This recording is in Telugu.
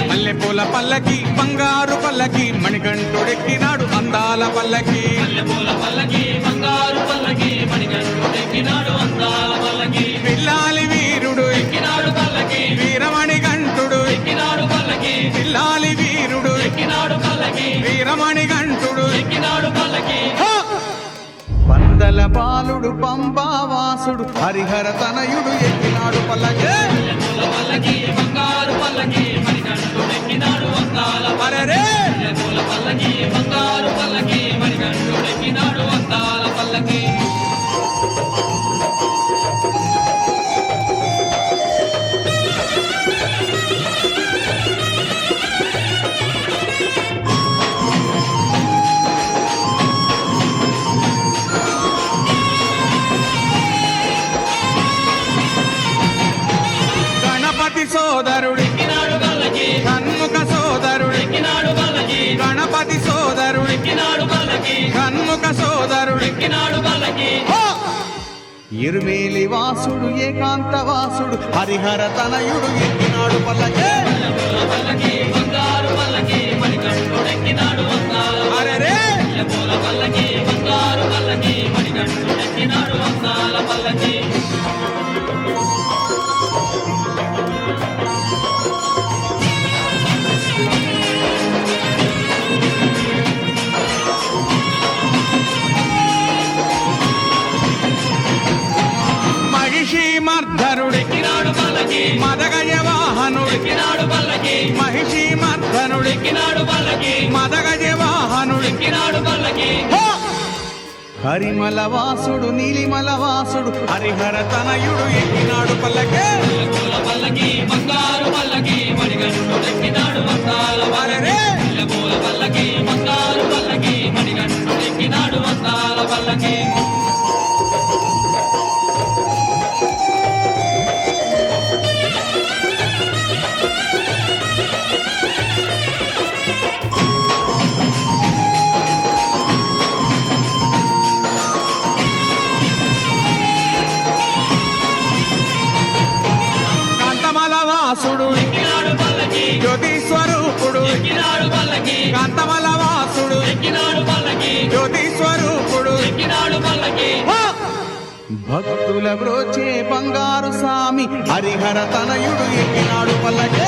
మల్లెపూల పల్లకి బంగారు పల్లకి మణికంఠుడెక్కినాడు అందాల పల్లకి మల్లెపూల పల్లకి బంగారు పల్లకి మణికంఠుడెక్కినాడు అందాల పల్లకి పిల్లాలి వీరుడు ఎక్కినాడు పల్లకి వీరమణి గంటుడు ఎక్కినాడు పల్లకి పిల్లాలి వీరుడు ఎక్కినాడు పల్లకి వీరమణి గంటుడు ఎక్కినాడు పల్లకి పందల బాలుడు పంబావాసుడు హరిహర తనయుడు ఎక్కినాడు పల్లకి బంగారు పల్లకి మణికంఠుడు ఎక్కినాడు అందాల పల్లకి బంగారు పల్లకి మణికంఠుడు ఎక్కినాడు అందాల పల్లకి సోదరుడు షణ్ముఖ సోదరుడు గణపతి సోదరుడు షణ్ముఖ సోదరుడు ఇరుమేలి వాసుడు ఏకాంత వాసుడు హరిహర తనయుడు ఎక్కినాడు పల్లకి అరెరే మర్ధనుడెక్కినాడు పల్లకి మదగజ వాహనుడెక్కినాడు పల్లకి మహిషి మర్ధనుడెక్కినాడు పల్లకి మదగజ వాహనుడెక్కినాడు పల్లకి హరిమల వాసుడు నీలిమల వాసుడు హరిహర తనయుడు ఎక్కినాడు పల్లకి పల్లకి బంగారు పల్లకి మణికంఠుడెక్కినాడు అందాల పల్లకి బంగారు పల్లకి మణికంఠుడెక్కినాడు అందాల పల్లకి వాసుడు జ్యోతి స్వరూపుడు కాంతమల వాసుడు జ్యోతి స్వరూపుడు భక్తుల బ్రోచే బంగారు స్వామి హరిహర తనయుడు ఎక్కినాడు పల్లకి